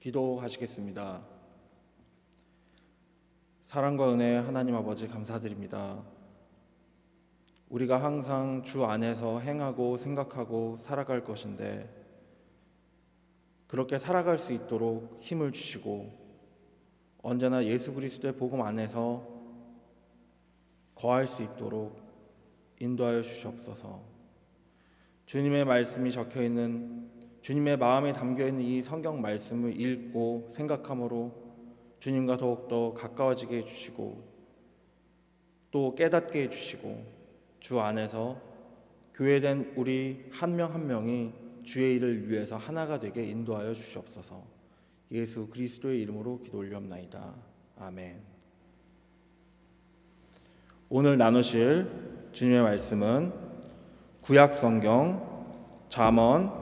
기도하시겠습니다. 사랑과 은혜 하나님 아버지 감사드립니다. 우리가 항상 주 안에서 행하고 생각하고 살아갈 것인데 그렇게 살아갈 수 있도록 힘을 주시고 언제나 예수 그리스도의 복음 안에서 거할 수 있도록 인도하여 주시옵소서. 주님의 말씀이 적혀있는 주님의 마음에 담겨있는 이 성경 말씀을 읽고 생각함으로 주님과 더욱더 가까워지게 해주시고 또 깨닫게 해주시고 주 안에서 교회된 우리 한 명 한 명이 주의 일을 위해서 하나가 되게 인도하여 주시옵소서. 예수 그리스도의 이름으로 기도 올리옵나이다. 아멘. 오늘 나누실 주님의 말씀은 구약성경 잠언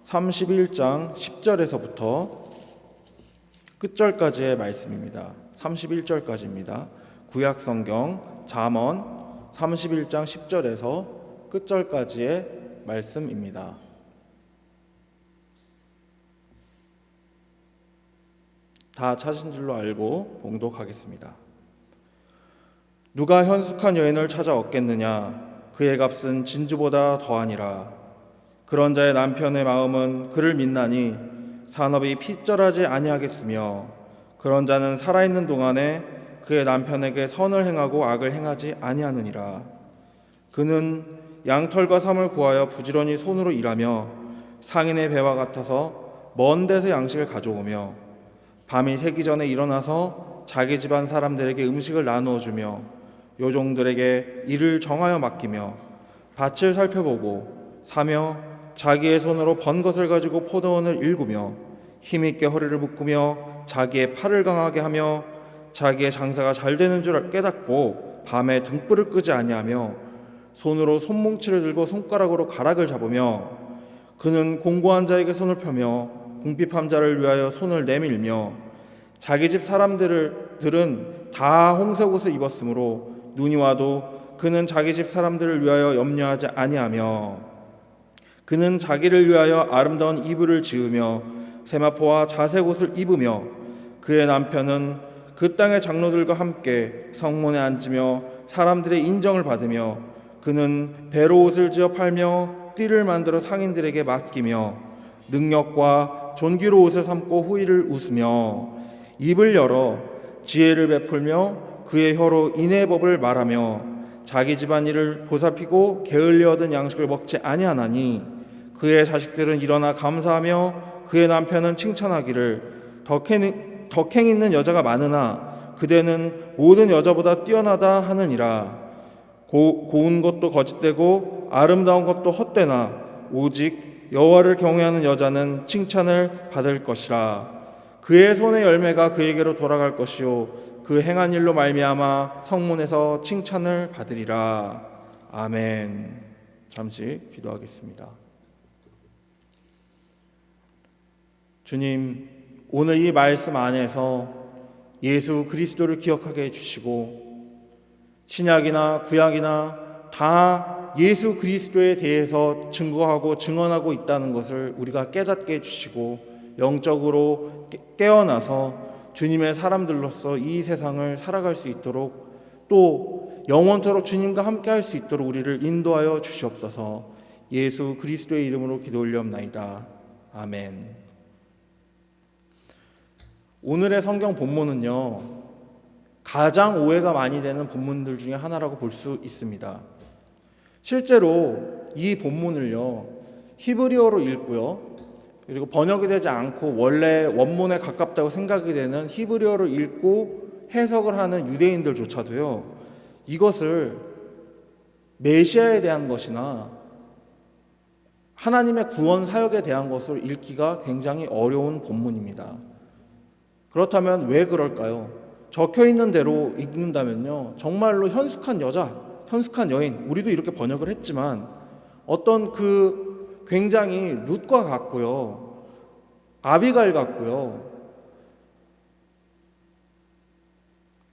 31장 10절에서부터 끝절까지의 말씀입니다. 31절까지입니다. 구약성경 잠언 31장 10절에서 끝절까지의 말씀입니다. 다 찾은 줄로 알고 봉독하겠습니다. 누가 현숙한 여인을 찾아 얻겠느냐? 그의 값은 진주보다 더하니라. 그런 자의 남편의 마음은 그를 믿나니 산업이 필절하지 아니하겠으며 그런 자는 살아있는 동안에 그의 남편에게 선을 행하고 악을 행하지 아니하느니라. 그는 양털과 삼을 구하여 부지런히 손으로 일하며 상인의 배와 같아서 먼 데서 양식을 가져오며 밤이 새기 전에 일어나서 자기 집안 사람들에게 음식을 나누어 주며 요종들에게 일을 정하여 맡기며 밭을 살펴보고 사며 자기의 손으로 번 것을 가지고 포도원을 일구며 힘있게 허리를 묶으며 자기의 팔을 강하게 하며 자기의 장사가 잘 되는 줄 깨닫고 밤에 등불을 끄지 아니하며 손으로 손뭉치를 들고 손가락으로 가락을 잡으며 그는 공고한 자에게 손을 펴며 궁핍한 자를 위하여 손을 내밀며 자기 집 사람들은 다 홍색 옷을 입었으므로 눈이 와도 그는 자기 집 사람들을 위하여 염려하지 아니하며 그는 자기를 위하여 아름다운 이불을 지으며 세마포와 자색 옷을 입으며 그의 남편은 그 땅의 장로들과 함께 성문에 앉으며 사람들의 인정을 받으며 그는 배로 옷을 지어 팔며 띠를 만들어 상인들에게 맡기며 능력과 존귀로 옷을 삼고 후일을 웃으며 입을 열어 지혜를 베풀며 그의 혀로 인의 법을 말하며 자기 집안일을 보살피고 게을리 얻은 양식을 먹지 아니하나니 그의 자식들은 일어나 감사하며 그의 남편은 칭찬하기를 덕행 있는 여자가 많으나 그대는 모든 여자보다 뛰어나다 하느니라. 고운 것도 거짓되고 아름다운 것도 헛되나 오직 여호와를 경외하는 여자는 칭찬을 받을 것이라. 그의 손의 열매가 그에게로 돌아갈 것이요 그 행한 일로 말미암아 성문에서 칭찬을 받으리라. 아멘. 잠시 기도하겠습니다. 주님, 오늘 이 말씀 안에서 예수 그리스도를 기억하게 해주시고 신약이나 구약이나 다 예수 그리스도에 대해서 증거하고 증언하고 있다는 것을 우리가 깨닫게 해주시고 영적으로 깨어나서 주님의 사람들로서 이 세상을 살아갈 수 있도록 또 영원토록 주님과 함께 할 수 있도록 우리를 인도하여 주시옵소서. 예수 그리스도의 이름으로 기도 올리옵나이다. 아멘. 오늘의 성경 본문은요, 가장 오해가 많이 되는 본문들 중에 하나라고 볼 수 있습니다. 실제로 이 본문을요, 히브리어로 읽고요, 그리고 번역이 되지 않고 원래 원문에 가깝다고 생각이 되는 히브리어로 읽고 해석을 하는 유대인들조차도요, 이것을 메시아에 대한 것이나 하나님의 구원 사역에 대한 것으로 읽기가 굉장히 어려운 본문입니다. 그렇다면 왜 그럴까요? 적혀 있는 대로 읽는다면요, 정말로 현숙한 여자, 현숙한 여인, 우리도 이렇게 번역을 했지만 어떤 그 굉장히 룻과 같고요, 아비가일 같고요,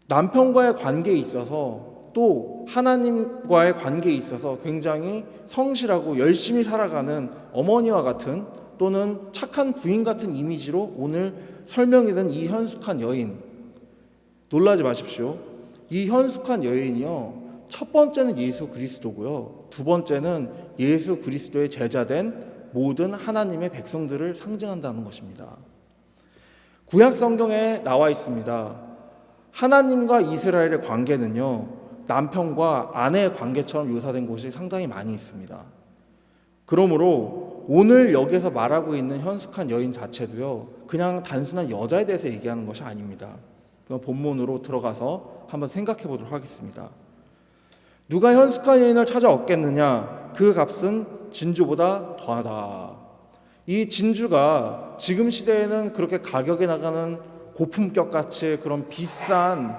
남편과의 관계에 있어서 또 하나님과의 관계에 있어서 굉장히 성실하고 열심히 살아가는 어머니와 같은 또는 착한 부인 같은 이미지로 오늘 설명이 된 이 현숙한 여인, 놀라지 마십시오. 이 현숙한 여인이요, 첫 번째는 예수 그리스도고요, 두 번째는 예수 그리스도의 제자된 모든 하나님의 백성들을 상징한다는 것입니다. 구약 성경에 나와 있습니다. 하나님과 이스라엘의 관계는요, 남편과 아내의 관계처럼 묘사된 곳이 상당히 많이 있습니다. 그러므로 오늘 여기서 말하고 있는 현숙한 여인 자체도요, 그냥 단순한 여자에 대해서 얘기하는 것이 아닙니다. 본문으로 들어가서 한번 생각해 보도록 하겠습니다. 누가 현숙한 여인을 찾아 얻겠느냐? 그 값은 진주보다 더하다. 이 진주가 지금 시대에는 그렇게 가격이 나가는 고품격 같이 그런 비싼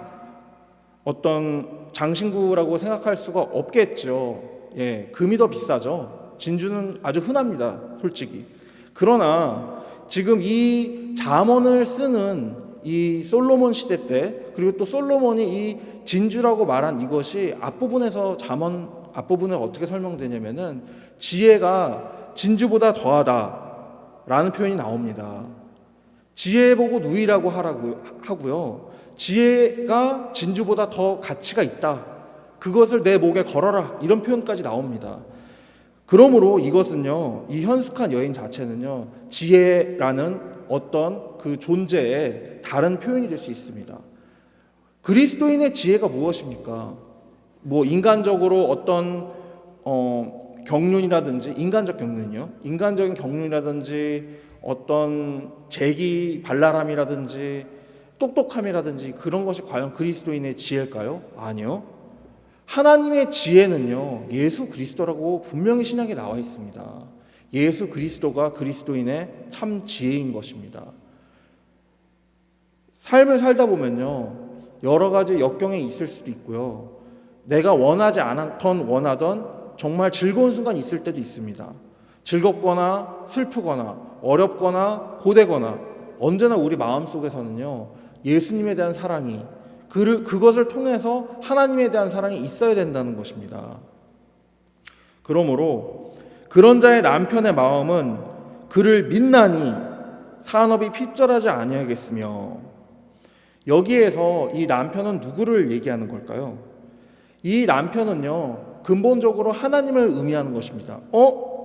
어떤 장신구라고 생각할 수가 없겠죠. 예, 금이 더 비싸죠. 진주는 아주 흔합니다, 솔직히. 그러나 지금 이 잠언을 쓰는 이 솔로몬 시대 때, 그리고 또 솔로몬이 이 진주라고 말한 이것이 앞부분에서 잠언 앞부분에 어떻게 설명되냐면은 지혜가 진주보다 더하다라는 표현이 나옵니다. 지혜 보고 누이라고 하고요, 지혜가 진주보다 더 가치가 있다, 그것을 내 목에 걸어라, 이런 표현까지 나옵니다. 그러므로 이것은요, 이 현숙한 여인 자체는요, 지혜라는 어떤 그 존재의 다른 표현이 될 수 있습니다. 그리스도인의 지혜가 무엇입니까? 뭐 인간적으로 어떤 경륜이라든지, 인간적 경륜이요, 인간적인 경륜이라든지 어떤 재기 발랄함이라든지 똑똑함이라든지 그런 것이 과연 그리스도인의 지혜일까요? 아니요. 하나님의 지혜는요, 예수 그리스도라고 분명히 신약에 나와 있습니다. 예수 그리스도가 그리스도인의 참 지혜인 것입니다. 삶을 살다 보면요, 여러 가지 역경이 있을 수도 있고요, 내가 원하지 않던 원하던 정말 즐거운 순간이 있을 때도 있습니다. 즐겁거나 슬프거나 어렵거나 고되거나 언제나 우리 마음속에서는요, 예수님에 대한 사랑이, 그것을 통해서 하나님에 대한 사랑이 있어야 된다는 것입니다. 그러므로 그런 자의 남편의 마음은 그를 믿나니 산업이 핍절하지 아니하겠으며, 여기에서 이 남편은 누구를 얘기하는 걸까요? 이 남편은요, 근본적으로 하나님을 의미하는 것입니다.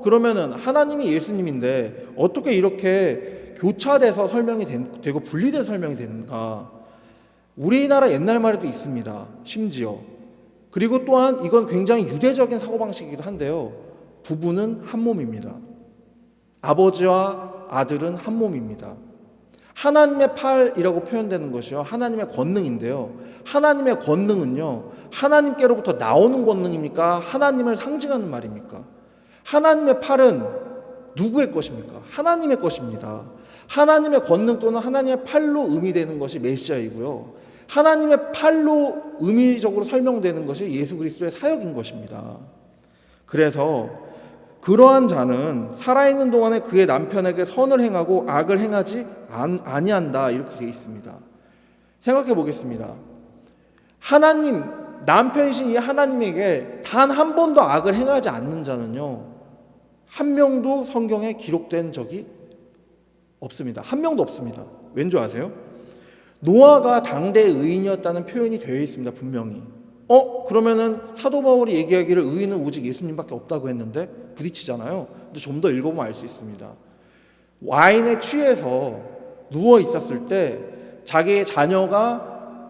그러면은 하나님이 예수님인데 어떻게 이렇게 교차돼서 설명이 되고 분리돼서 설명이 되는가? 우리나라 옛날 말에도 있습니다, 심지어. 그리고 또한 이건 굉장히 유대적인 사고방식이기도 한데요, 부부는 한 몸입니다. 아버지와 아들은 한 몸입니다. 하나님의 팔이라고 표현되는 것이요, 하나님의 권능인데요, 하나님의 권능은요, 하나님께로부터 나오는 권능입니까? 하나님을 상징하는 말입니까? 하나님의 팔은 누구의 것입니까? 하나님의 것입니다. 하나님의 권능 또는 하나님의 팔로 의미되는 것이 메시아이고요, 하나님의 팔로 의미적으로 설명되는 것이 예수 그리스도의 사역인 것입니다. 그래서 그러한 자는 살아있는 동안에 그의 남편에게 선을 행하고 악을 행하지 아니한다, 이렇게 되어 있습니다. 생각해 보겠습니다. 하나님, 남편이신 이 하나님에게 단 한 번도 악을 행하지 않는 자는요, 한 명도 성경에 기록된 적이 없습니다. 한 명도 없습니다. 왠지 아세요? 노아가 당대의 의인이었다는 표현이 되어 있습니다, 분명히. 그러면은 사도 바울이 얘기하기를 의인은 오직 예수님밖에 없다고 했는데 부딪히잖아요. 근데 좀 더 읽어보면 알 수 있습니다. 와인에 취해서 누워 있었을 때 자기의 자녀가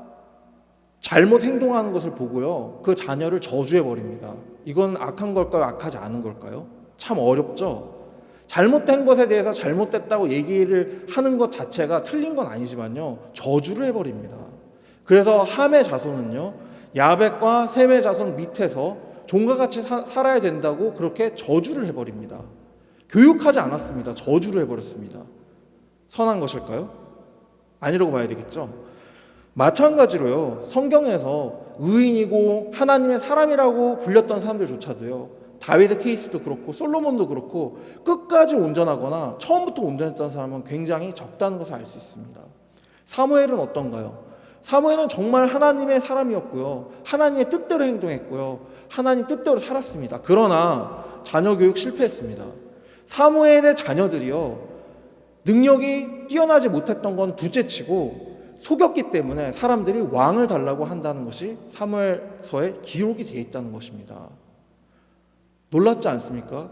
잘못 행동하는 것을 보고요, 그 자녀를 저주해 버립니다. 이건 악한 걸까요? 악하지 않은 걸까요? 참 어렵죠. 잘못된 것에 대해서 잘못됐다고 얘기를 하는 것 자체가 틀린 건 아니지만요, 저주를 해버립니다. 그래서 함의 자손은요, 야벳과 셈의 자손 밑에서 종과 같이 살아야 된다고 그렇게 저주를 해버립니다. 교육하지 않았습니다. 저주를 해버렸습니다. 선한 것일까요? 아니라고 봐야 되겠죠. 마찬가지로요, 성경에서 의인이고 하나님의 사람이라고 불렸던 사람들조차도요, 다윗의 케이스도 그렇고 솔로몬도 그렇고 끝까지 온전하거나 처음부터 온전했던 사람은 굉장히 적다는 것을 알 수 있습니다. 사무엘은 어떤가요? 사무엘은 정말 하나님의 사람이었고요, 하나님의 뜻대로 행동했고요, 하나님 뜻대로 살았습니다. 그러나 자녀 교육 실패했습니다. 사무엘의 자녀들이요, 능력이 뛰어나지 못했던 건 둘째치고 속였기 때문에 사람들이 왕을 달라고 한다는 것이 사무엘서에 기록이 되어 있다는 것입니다. 놀랍지 않습니까?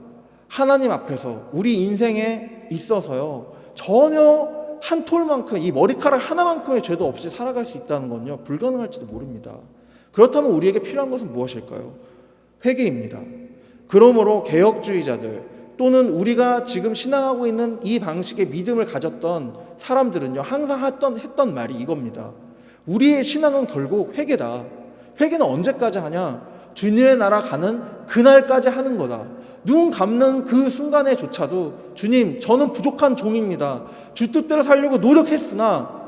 하나님 앞에서 우리 인생에 있어서요, 전혀 한 톨만큼, 이 머리카락 하나만큼의 죄도 없이 살아갈 수 있다는 건요, 불가능할지도 모릅니다. 그렇다면 우리에게 필요한 것은 무엇일까요? 회개입니다. 그러므로 개혁주의자들 또는 우리가 지금 신앙하고 있는 이 방식의 믿음을 가졌던 사람들은요, 항상 했던 말이 이겁니다. 우리의 신앙은 결국 회개다. 회개는 언제까지 하냐? 주님의 나라 가는 그날까지 하는 거다. 눈 감는 그 순간에조차도 주님, 저는 부족한 종입니다. 주 뜻대로 살려고 노력했으나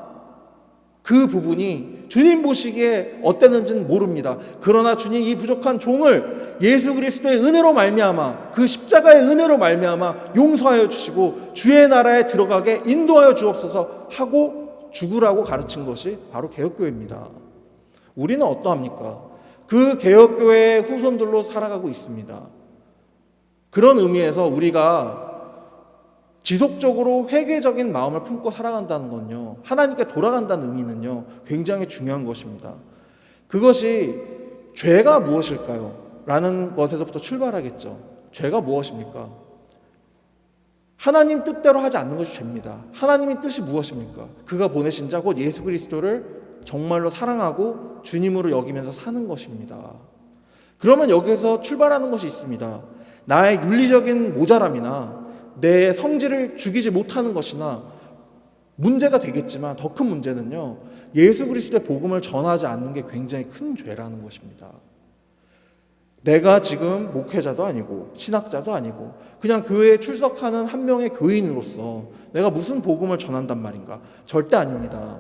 그 부분이 주님 보시기에 어땠는지는 모릅니다. 그러나 주님, 이 부족한 종을 예수 그리스도의 은혜로 말미암아, 그 십자가의 은혜로 말미암아 용서하여 주시고 주의 나라에 들어가게 인도하여 주옵소서 하고 죽으라고 가르친 것이 바로 개혁교회입니다. 우리는 어떠합니까? 그 개혁교회의 후손들로 살아가고 있습니다. 그런 의미에서 우리가 지속적으로 회개적인 마음을 품고 살아간다는 건요, 하나님께 돌아간다는 의미는요, 굉장히 중요한 것입니다. 그것이 죄가 무엇일까요? 라는 것에서부터 출발하겠죠. 죄가 무엇입니까? 하나님 뜻대로 하지 않는 것이 죄입니다. 하나님의 뜻이 무엇입니까? 그가 보내신 자 곧 예수 그리스도를 정말로 사랑하고 주님으로 여기면서 사는 것입니다. 그러면 여기서 출발하는 것이 있습니다. 나의 윤리적인 모자람이나 내 성질을 죽이지 못하는 것이나 문제가 되겠지만, 더 큰 문제는요, 예수 그리스도의 복음을 전하지 않는 게 굉장히 큰 죄라는 것입니다. 내가 지금 목회자도 아니고 신학자도 아니고 그냥 교회에 출석하는 한 명의 교인으로서 내가 무슨 복음을 전한단 말인가? 절대 아닙니다.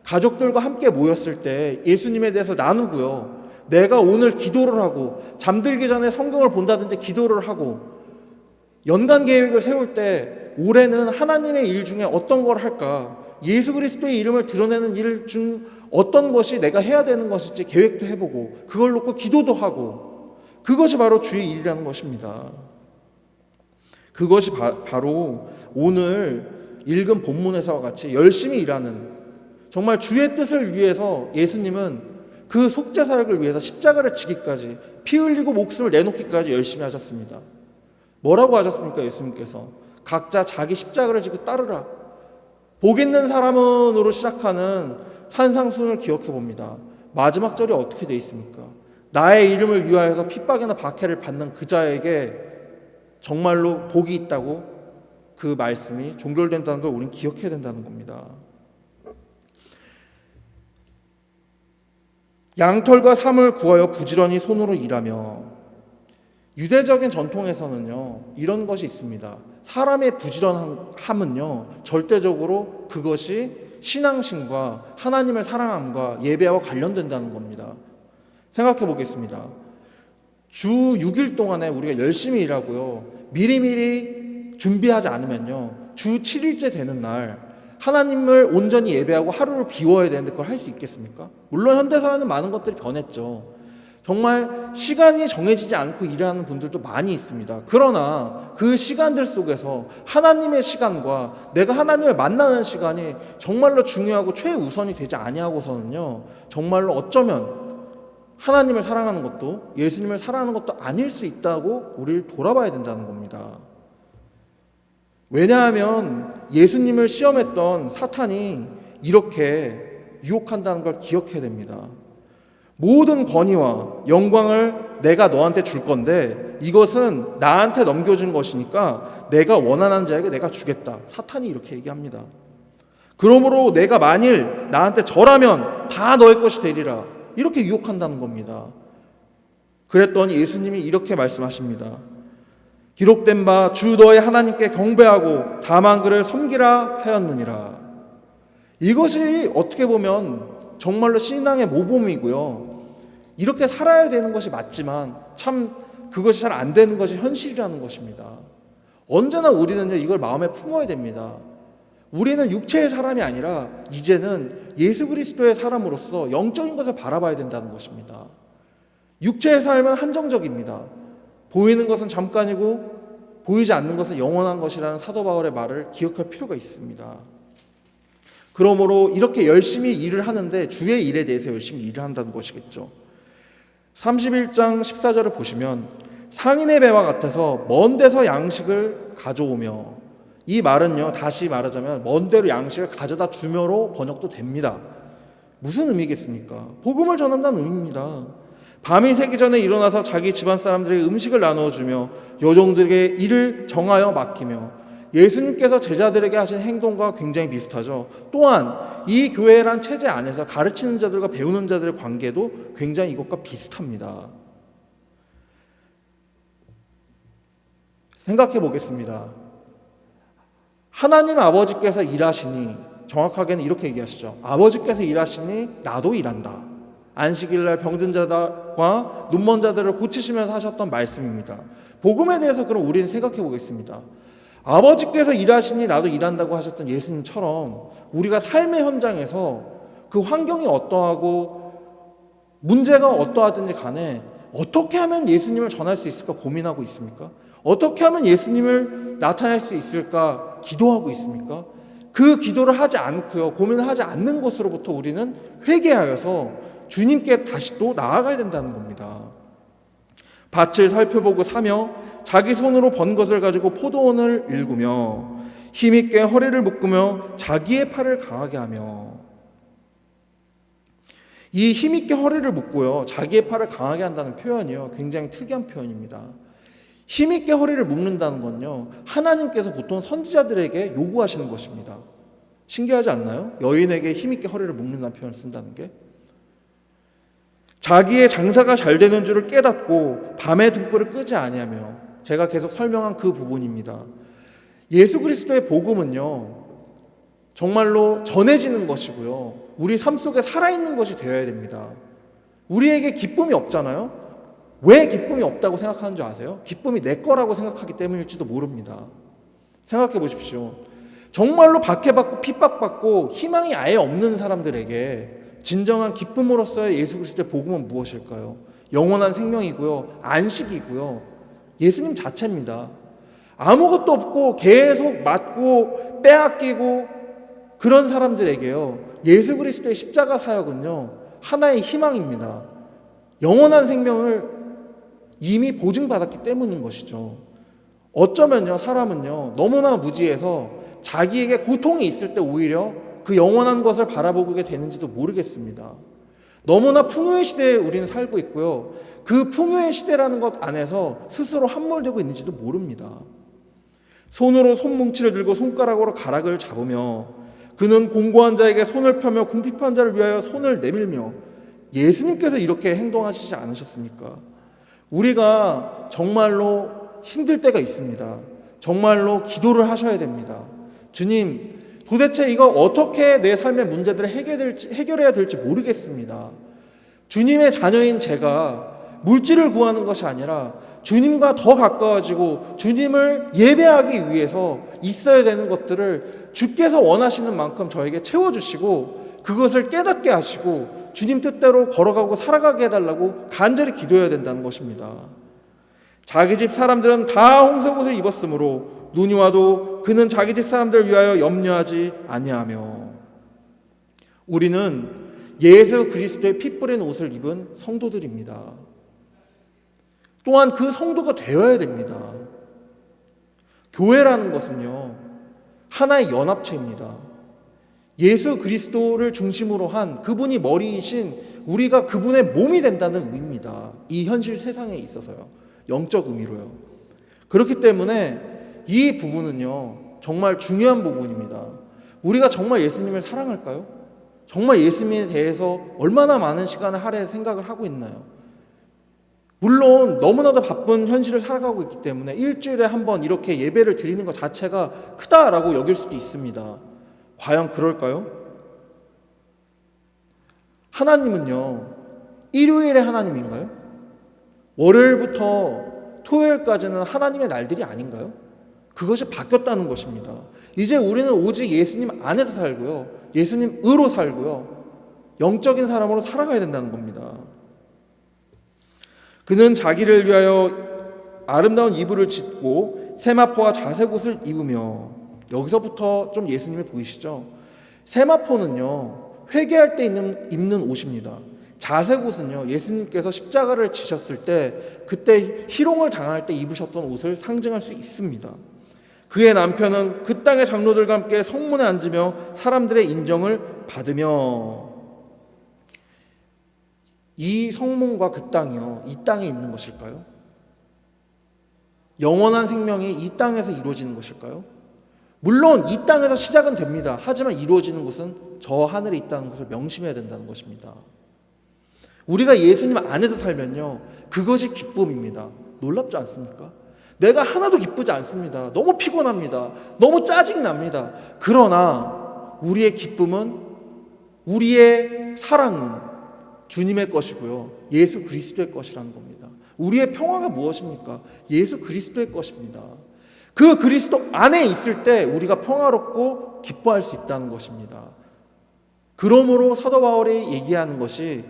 가족들과 함께 모였을 때 예수님에 대해서 나누고요, 내가 오늘 기도를 하고 잠들기 전에 성경을 본다든지 기도를 하고 연간 계획을 세울 때 올해는 하나님의 일 중에 어떤 걸 할까, 예수 그리스도의 이름을 드러내는 일 중 어떤 것이 내가 해야 되는 것일지 계획도 해보고 그걸 놓고 기도도 하고, 그것이 바로 주의 일이라는 것입니다. 그것이 바로 오늘 읽은 본문에서와 같이 열심히 일하는, 정말 주의 뜻을 위해서 예수님은 그 속죄사역을 위해서 십자가를 지기까지, 피 흘리고 목숨을 내놓기까지 열심히 하셨습니다. 뭐라고 하셨습니까? 예수님께서 각자 자기 십자가를 지고 따르라. 복 있는 사람은으로 시작하는 산상순을 기억해 봅니다. 마지막 절이 어떻게 되어 있습니까? 나의 이름을 위하여서 핍박이나 박해를 받는 그 자에게 정말로 복이 있다고 그 말씀이 종결된다는 걸 우리는 기억해야 된다는 겁니다. 양털과 삼을 구하여 부지런히 손으로 일하며, 유대적인 전통에서는요, 이런 것이 있습니다. 사람의 부지런함은요, 절대적으로 그것이 신앙심과 하나님을 사랑함과 예배와 관련된다는 겁니다. 생각해 보겠습니다. 주 6일 동안에 우리가 열심히 일하고요, 미리미리 준비하지 않으면요, 주 7일째 되는 날 하나님을 온전히 예배하고 하루를 비워야 되는데 그걸 할 수 있겠습니까? 물론 현대사회는 많은 것들이 변했죠. 정말 시간이 정해지지 않고 일하는 분들도 많이 있습니다. 그러나 그 시간들 속에서 하나님의 시간과 내가 하나님을 만나는 시간이 정말로 중요하고 최우선이 되지 아니하고서는요, 정말로 어쩌면 하나님을 사랑하는 것도 예수님을 사랑하는 것도 아닐 수 있다고 우리를 돌아봐야 된다는 겁니다. 왜냐하면 예수님을 시험했던 사탄이 이렇게 유혹한다는 걸 기억해야 됩니다. 모든 권위와 영광을 내가 너한테 줄 건데 이것은 나한테 넘겨준 것이니까 내가 원하는 자에게 내가 주겠다. 사탄이 이렇게 얘기합니다. 그러므로 내가 만일 나한테 절하면 다 너의 것이 되리라. 이렇게 유혹한다는 겁니다. 그랬더니 예수님이 이렇게 말씀하십니다. 기록된 바 주 너의 하나님께 경배하고 다만 그를 섬기라 하였느니라. 이것이 어떻게 보면 정말로 신앙의 모범이고요, 이렇게 살아야 되는 것이 맞지만 참 그것이 잘 안 되는 것이 현실이라는 것입니다. 언제나 우리는요, 이걸 마음에 품어야 됩니다. 우리는 육체의 사람이 아니라 이제는 예수 그리스도의 사람으로서 영적인 것을 바라봐야 된다는 것입니다. 육체의 삶은 한정적입니다. 보이는 것은 잠깐이고 보이지 않는 것은 영원한 것이라는 사도 바울의 말을 기억할 필요가 있습니다. 그러므로 이렇게 열심히 일을 하는데 주의 일에 대해서 열심히 일을 한다는 것이겠죠. 31장 14절을 보시면 상인의 배와 같아서 먼 데서 양식을 가져오며, 이 말은요, 다시 말하자면 먼 데로 양식을 가져다 주며로 번역도 됩니다. 무슨 의미겠습니까? 복음을 전한다는 의미입니다. 밤이 새기 전에 일어나서 자기 집안 사람들에게 음식을 나누어주며 여종들에게 일을 정하여 맡기며, 예수님께서 제자들에게 하신 행동과 굉장히 비슷하죠. 또한 이 교회란 체제 안에서 가르치는 자들과 배우는 자들의 관계도 굉장히 이것과 비슷합니다. 생각해 보겠습니다. 하나님 아버지께서 일하시니, 정확하게는 이렇게 얘기하시죠. 아버지께서 일하시니 나도 일한다. 안식일날 병든 자들과 눈먼 자들을 고치시면서 하셨던 말씀입니다. 복음에 대해서 그럼 우리는 생각해 보겠습니다. 아버지께서 일하시니 나도 일한다고 하셨던 예수님처럼 우리가 삶의 현장에서 그 환경이 어떠하고 문제가 어떠하든지 간에 어떻게 하면 예수님을 전할 수 있을까 고민하고 있습니까? 어떻게 하면 예수님을 나타낼 수 있을까 기도하고 있습니까? 그 기도를 하지 않고요, 고민을 하지 않는 것으로부터 우리는 회개하여서 주님께 다시 또 나아가야 된다는 겁니다. 밭을 살펴보고 사며 자기 손으로 번 것을 가지고 포도원을 일구며 힘있게 허리를 묶으며 자기의 팔을 강하게 하며, 이 힘있게 허리를 묶고요 자기의 팔을 강하게 한다는 표현이요 굉장히 특이한 표현입니다. 힘있게 허리를 묶는다는 건요 하나님께서 보통 선지자들에게 요구하시는 것입니다. 신기하지 않나요? 여인에게 힘있게 허리를 묶는다는 표현을 쓴다는 게. 자기의 장사가 잘 되는 줄을 깨닫고 밤에 등불을 끄지 아니하며, 제가 계속 설명한 그 부분입니다. 예수 그리스도의 복음은요 정말로 전해지는 것이고요 우리 삶 속에 살아있는 것이 되어야 됩니다. 우리에게 기쁨이 없잖아요. 왜 기쁨이 없다고 생각하는 줄 아세요? 기쁨이 내 거라고 생각하기 때문일지도 모릅니다. 생각해 보십시오. 정말로 박해받고 핍박받고 희망이 아예 없는 사람들에게 진정한 기쁨으로서의 예수 그리스도의 복음은 무엇일까요? 영원한 생명이고요 안식이고요 예수님 자체입니다. 아무것도 없고 계속 맞고 빼앗기고 그런 사람들에게요 예수 그리스도의 십자가 사역은요 하나의 희망입니다. 영원한 생명을 이미 보증받았기 때문인 것이죠. 어쩌면요 사람은요 너무나 무지해서 자기에게 고통이 있을 때 오히려 그 영원한 것을 바라보게 되는지도 모르겠습니다. 너무나 풍요의 시대에 우리는 살고 있고요 그 풍요의 시대라는 것 안에서 스스로 함몰되고 있는지도 모릅니다. 손으로 손뭉치를 들고 손가락으로 가락을 잡으며, 그는 공고한 자에게 손을 펴며 궁핍한 자를 위하여 손을 내밀며, 예수님께서 이렇게 행동하시지 않으셨습니까? 우리가 정말로 힘들 때가 있습니다. 정말로 기도를 하셔야 됩니다. 주님, 도대체 이거 어떻게 내 삶의 문제들을 해결해야 될지 모르겠습니다. 주님의 자녀인 제가 물질을 구하는 것이 아니라 주님과 더 가까워지고 주님을 예배하기 위해서 있어야 되는 것들을 주께서 원하시는 만큼 저에게 채워주시고 그것을 깨닫게 하시고 주님 뜻대로 걸어가고 살아가게 해달라고 간절히 기도해야 된다는 것입니다. 자기 집 사람들은 다 홍색옷을 입었으므로 눈이 와도 그는 자기 집 사람들을 위하여 염려하지 아니하며. 우리는 예수 그리스도의 피 뿌린 옷을 입은 성도들입니다. 또한 그 성도가 되어야 됩니다. 교회라는 것은요 하나의 연합체입니다. 예수 그리스도를 중심으로 한 그분이 머리이신 우리가 그분의 몸이 된다는 의미입니다. 이 현실 세상에 있어서요. 영적 의미로요. 그렇기 때문에 이 부분은요 정말 중요한 부분입니다. 우리가 정말 예수님을 사랑할까요? 정말 예수님에 대해서 얼마나 많은 시간을 할애해서 생각을 하고 있나요? 물론 너무나도 바쁜 현실을 살아가고 있기 때문에 일주일에 한 번 이렇게 예배를 드리는 것 자체가 크다라고 여길 수도 있습니다. 과연 그럴까요? 하나님은요 일요일에 하나님인가요? 월요일부터 토요일까지는 하나님의 날들이 아닌가요? 그것이 바뀌었다는 것입니다. 이제 우리는 오직 예수님 안에서 살고요 예수님으로 살고요 영적인 사람으로 살아가야 된다는 겁니다. 그는 자기를 위하여 아름다운 이불을 짓고 세마포와 자색 옷을 입으며. 여기서부터 좀 예수님이 보이시죠? 세마포는요, 회개할 때 입는 옷입니다. 자색 옷은요, 예수님께서 십자가를 지셨을 때 그때 희롱을 당할 때 입으셨던 옷을 상징할 수 있습니다. 그의 남편은 그 땅의 장로들과 함께 성문에 앉으며 사람들의 인정을 받으며. 이 성문과 그 땅이요, 이 땅에 있는 것일까요? 영원한 생명이 이 땅에서 이루어지는 것일까요? 물론 이 땅에서 시작은 됩니다. 하지만 이루어지는 것은 저 하늘에 있다는 것을 명심해야 된다는 것입니다. 우리가 예수님 안에서 살면요, 그것이 기쁨입니다. 놀랍지 않습니까? 내가 하나도 기쁘지 않습니다. 너무 피곤합니다. 너무 짜증이 납니다. 그러나 우리의 기쁨은, 우리의 사랑은 주님의 것이고요, 예수 그리스도의 것이라는 겁니다. 우리의 평화가 무엇입니까? 예수 그리스도의 것입니다. 그 그리스도 안에 있을 때 우리가 평화롭고 기뻐할 수 있다는 것입니다. 그러므로 사도 바울이 얘기하는 것이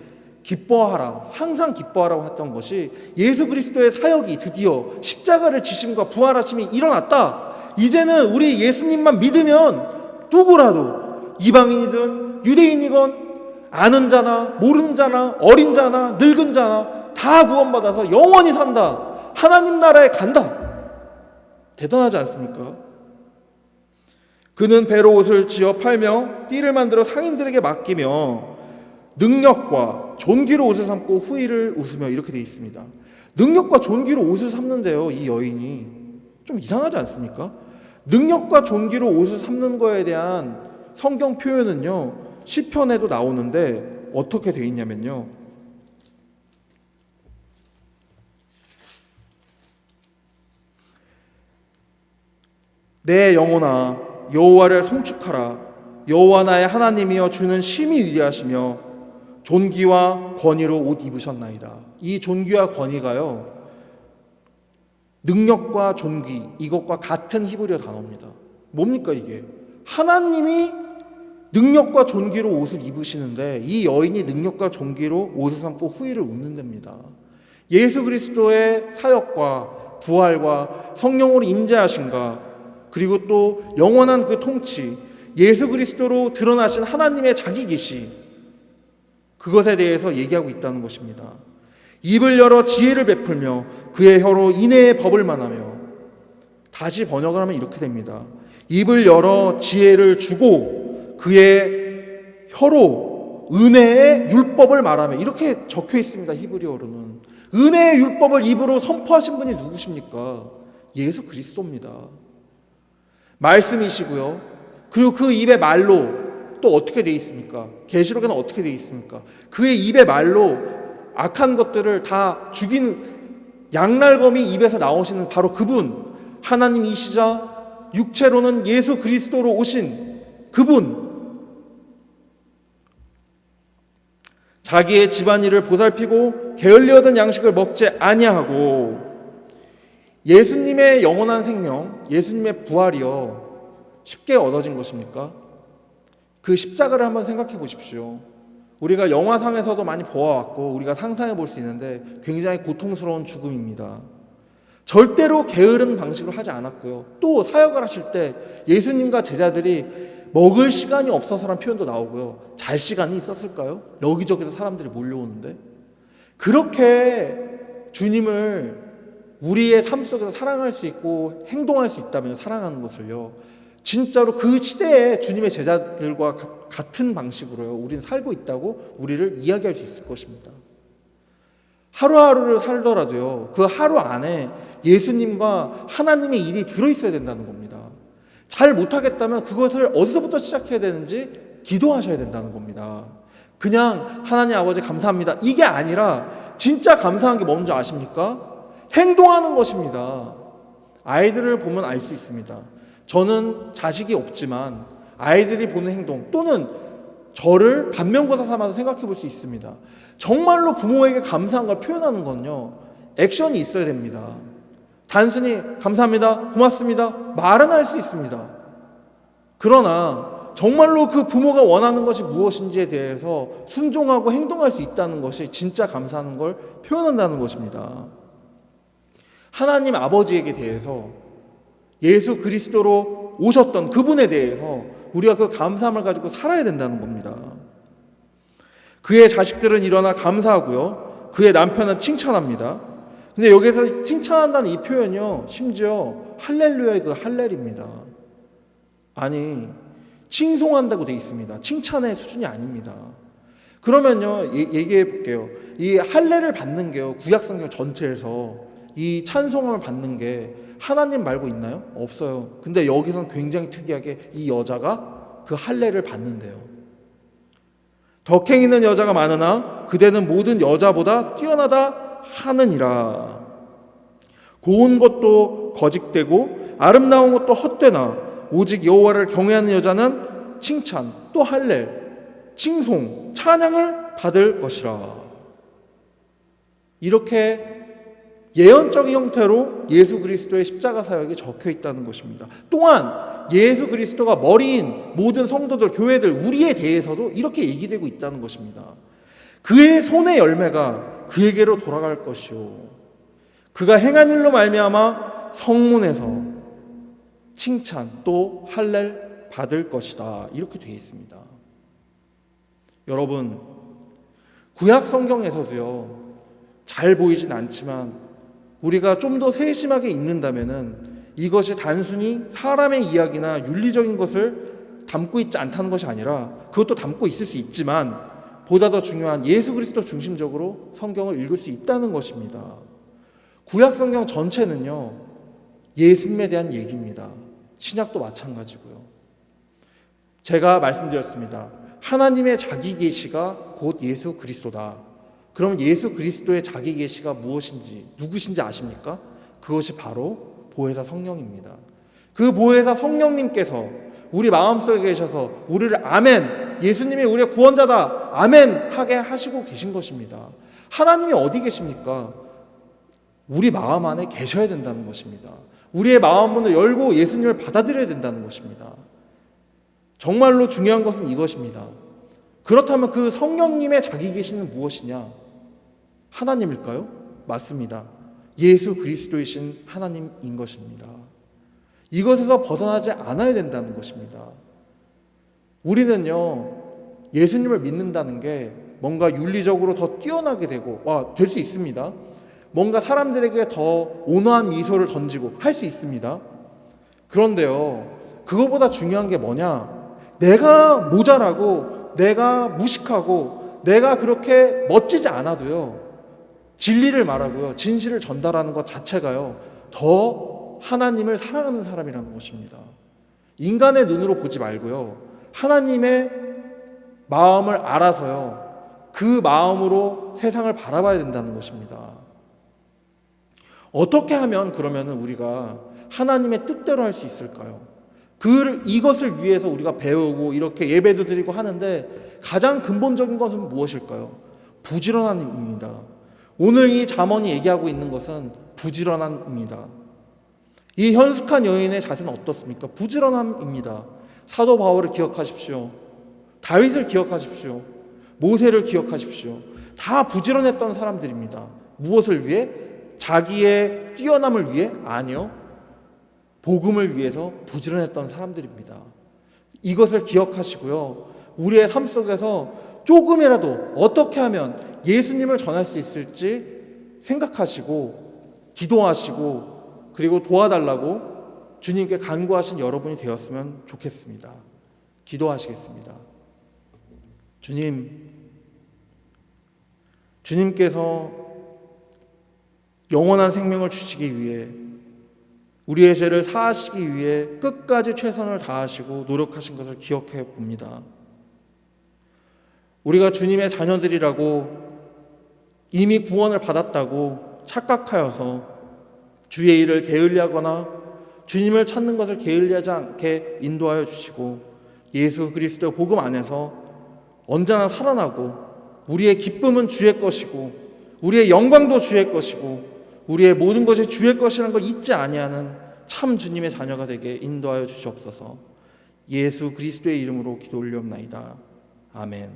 기뻐하라, 항상 기뻐하라고 했던 것이 예수 그리스도의 사역이 드디어 십자가를 지심과 부활하심이 일어났다. 이제는 우리 예수님만 믿으면 누구라도, 이방인이든 유대인이건 아는 자나 모르는 자나 어린 자나 늙은 자나 다 구원받아서 영원히 산다. 하나님 나라에 간다. 대단하지 않습니까? 그는 배로 옷을 지어 팔며 띠를 만들어 상인들에게 맡기며 능력과 존귀로 옷을 삼고 후일을 웃으며. 이렇게 되어 있습니다. 능력과 존귀로 옷을 삼는데요, 이 여인이 좀 이상하지 않습니까? 능력과 존귀로 옷을 삼는 거에 대한 성경 표현은요, 시편에도 나오는데 어떻게 되어 있냐면요, 내 영혼아 여호와를 송축하라. 여호와 나의 하나님이여 주는 심히 위대하시며 존귀와 권위로 옷 입으셨나이다. 이 존귀와 권위가요, 능력과 존귀, 이것과 같은 히브리어 단어입니다. 뭡니까 이게? 하나님이 능력과 존귀로 옷을 입으시는데 이 여인이 능력과 존귀로 옷을 삼고 후일을 웃는답니다. 예수 그리스도의 사역과 부활과 성령으로 인자하신가, 그리고 또 영원한 그 통치, 예수 그리스도로 드러나신 하나님의 자기 계시, 그것에 대해서 얘기하고 있다는 것입니다. 입을 열어 지혜를 베풀며 그의 혀로 인애의 법을 말하며. 다시 번역을 하면 이렇게 됩니다. 입을 열어 지혜를 주고 그의 혀로 은혜의 율법을 말하며. 이렇게 적혀 있습니다. 히브리어로는. 은혜의 율법을 입으로 선포하신 분이 누구십니까? 예수 그리스도입니다. 말씀이시고요, 그리고 그 입의 말로 또 어떻게 되어 있습니까? 계시록에는 어떻게 되어 있습니까? 그의 입의 말로 악한 것들을 다 죽이는, 양날검이 입에서 나오시는 바로 그분, 하나님이시자 육체로는 예수 그리스도로 오신 그분, 자기의 집안일을 보살피고 게을리 얻은 양식을 먹지 아니하고. 예수님의 영원한 생명, 예수님의 부활이요, 쉽게 얻어진 것입니까? 그 십자가를 한번 생각해 보십시오. 우리가 영화상에서도 많이 보아왔고 우리가 상상해 볼 수 있는데 굉장히 고통스러운 죽음입니다. 절대로 게으른 방식으로 하지 않았고요. 또 사역을 하실 때 예수님과 제자들이 먹을 시간이 없어서라는 표현도 나오고요. 잘 시간이 있었을까요? 여기저기서 사람들이 몰려오는데. 그렇게 주님을 우리의 삶 속에서 사랑할 수 있고 행동할 수 있다면, 사랑하는 것을요, 진짜로 그 시대에 주님의 제자들과 같은 방식으로요, 우리는 살고 있다고 우리를 이야기할 수 있을 것입니다. 하루하루를 살더라도요, 그 하루 안에 예수님과 하나님의 일이 들어있어야 된다는 겁니다. 잘 못하겠다면 그것을 어디서부터 시작해야 되는지 기도하셔야 된다는 겁니다. 그냥 하나님 아버지 감사합니다, 이게 아니라 진짜 감사한 게 뭔지 아십니까? 행동하는 것입니다. 아이들을 보면 알 수 있습니다. 저는 자식이 없지만 아이들이 보는 행동, 또는 저를 반면교사 삼아서 생각해 볼 수 있습니다. 정말로 부모에게 감사한 걸 표현하는 건요, 액션이 있어야 됩니다. 단순히 감사합니다, 고맙습니다 말은 할 수 있습니다. 그러나 정말로 그 부모가 원하는 것이 무엇인지에 대해서 순종하고 행동할 수 있다는 것이 진짜 감사하는 걸 표현한다는 것입니다. 하나님 아버지에게 대해서 예수 그리스도로 오셨던 그분에 대해서 우리가 그 감사함을 가지고 살아야 된다는 겁니다. 그의 자식들은 일어나 감사하고요, 그의 남편은 칭찬합니다. 근데 여기서 칭찬한다는 이 표현이요, 심지어 할렐루야의 그 할렐입니다. 아니, 칭송한다고 되어 있습니다. 칭찬의 수준이 아닙니다. 그러면요, 얘기해 볼게요. 이 할례를 받는 게요, 구약성경 전체에서 이 찬송을 받는 게 하나님 말고 있나요? 없어요. 근데 여기서는 굉장히 특이하게 이 여자가 그 할례를 받는데요. 덕행 있는 여자가 많으나 그대는 모든 여자보다 뛰어나다 하느니라. 고운 것도 거짓되고 아름다운 것도 헛되나 오직 여호와를 경외하는 여자는 칭찬, 또 할례, 칭송, 찬양을 받을 것이라. 이렇게 예언적인 형태로 예수 그리스도의 십자가 사역이 적혀 있다는 것입니다. 또한 예수 그리스도가 머리인 모든 성도들, 교회들, 우리에 대해서도 이렇게 얘기되고 있다는 것입니다. 그의 손의 열매가 그에게로 돌아갈 것이요, 그가 행한 일로 말미암아 성문에서 칭찬 또 할례 받을 것이다. 이렇게 되어 있습니다. 여러분, 구약 성경에서도요, 잘 보이진 않지만 우리가 좀 더 세심하게 읽는다면은 이것이 단순히 사람의 이야기나 윤리적인 것을 담고 있지 않다는 것이 아니라, 그것도 담고 있을 수 있지만 보다 더 중요한 예수 그리스도 중심적으로 성경을 읽을 수 있다는 것입니다. 구약 성경 전체는요, 예수님에 대한 얘기입니다. 신약도 마찬가지고요. 제가 말씀드렸습니다. 하나님의 자기 계시가 곧 예수 그리스도다. 그럼 예수 그리스도의 자기 계시가 무엇인지, 누구신지 아십니까? 그것이 바로 보혜사 성령입니다. 그 보혜사 성령님께서 우리 마음속에 계셔서 우리를 아멘, 예수님이 우리의 구원자다, 아멘 하게 하시고 계신 것입니다. 하나님이 어디 계십니까? 우리 마음 안에 계셔야 된다는 것입니다. 우리의 마음 문을 열고 예수님을 받아들여야 된다는 것입니다. 정말로 중요한 것은 이것입니다. 그렇다면 그 성령님의 자기 계시는 무엇이냐? 하나님일까요? 맞습니다. 예수 그리스도이신 하나님인 것입니다. 이것에서 벗어나지 않아야 된다는 것입니다. 우리는요, 예수님을 믿는다는 게 뭔가 윤리적으로 더 뛰어나게 되고, 될 수 있습니다. 뭔가 사람들에게 더 온화한 미소를 던지고 할 수 있습니다. 그런데요, 그거보다 중요한 게 뭐냐? 내가 모자라고, 내가 무식하고, 내가 그렇게 멋지지 않아도요, 진리를 말하고요, 진실을 전달하는 것 자체가요, 더 하나님을 사랑하는 사람이라는 것입니다. 인간의 눈으로 보지 말고요, 하나님의 마음을 알아서요, 그 마음으로 세상을 바라봐야 된다는 것입니다. 어떻게 하면 그러면 우리가 하나님의 뜻대로 할 수 있을까요? 이것을 위해서 우리가 배우고 이렇게 예배도 드리고 하는데 가장 근본적인 것은 무엇일까요? 부지런함입니다. 오늘 이 잠언이 얘기하고 있는 것은 부지런함입니다. 이 현숙한 여인의 자세는 어떻습니까? 부지런함입니다. 사도 바울을 기억하십시오. 다윗을 기억하십시오. 모세를 기억하십시오. 다 부지런했던 사람들입니다. 무엇을 위해? 자기의 뛰어남을 위해? 아니요. 복음을 위해서 부지런했던 사람들입니다. 이것을 기억하시고요, 우리의 삶 속에서 조금이라도 어떻게 하면 예수님을 전할 수 있을지 생각하시고 기도하시고 그리고 도와달라고 주님께 간구하신 여러분이 되었으면 좋겠습니다. 기도하시겠습니다. 주님께서 영원한 생명을 주시기 위해, 우리의 죄를 사하시기 위해 끝까지 최선을 다하시고 노력하신 것을 기억해 봅니다. 우리가 주님의 자녀들이라고, 이미 구원을 받았다고 착각하여서 주의 일을 게을리하거나 주님을 찾는 것을 게을리하지 않게 인도하여 주시고, 예수 그리스도의 복음 안에서 언제나 살아나고, 우리의 기쁨은 주의 것이고 우리의 영광도 주의 것이고 우리의 모든 것이 주의 것이라는 걸 잊지 아니하는 참 주님의 자녀가 되게 인도하여 주시옵소서. 예수 그리스도의 이름으로 기도 올리옵나이다. 아멘.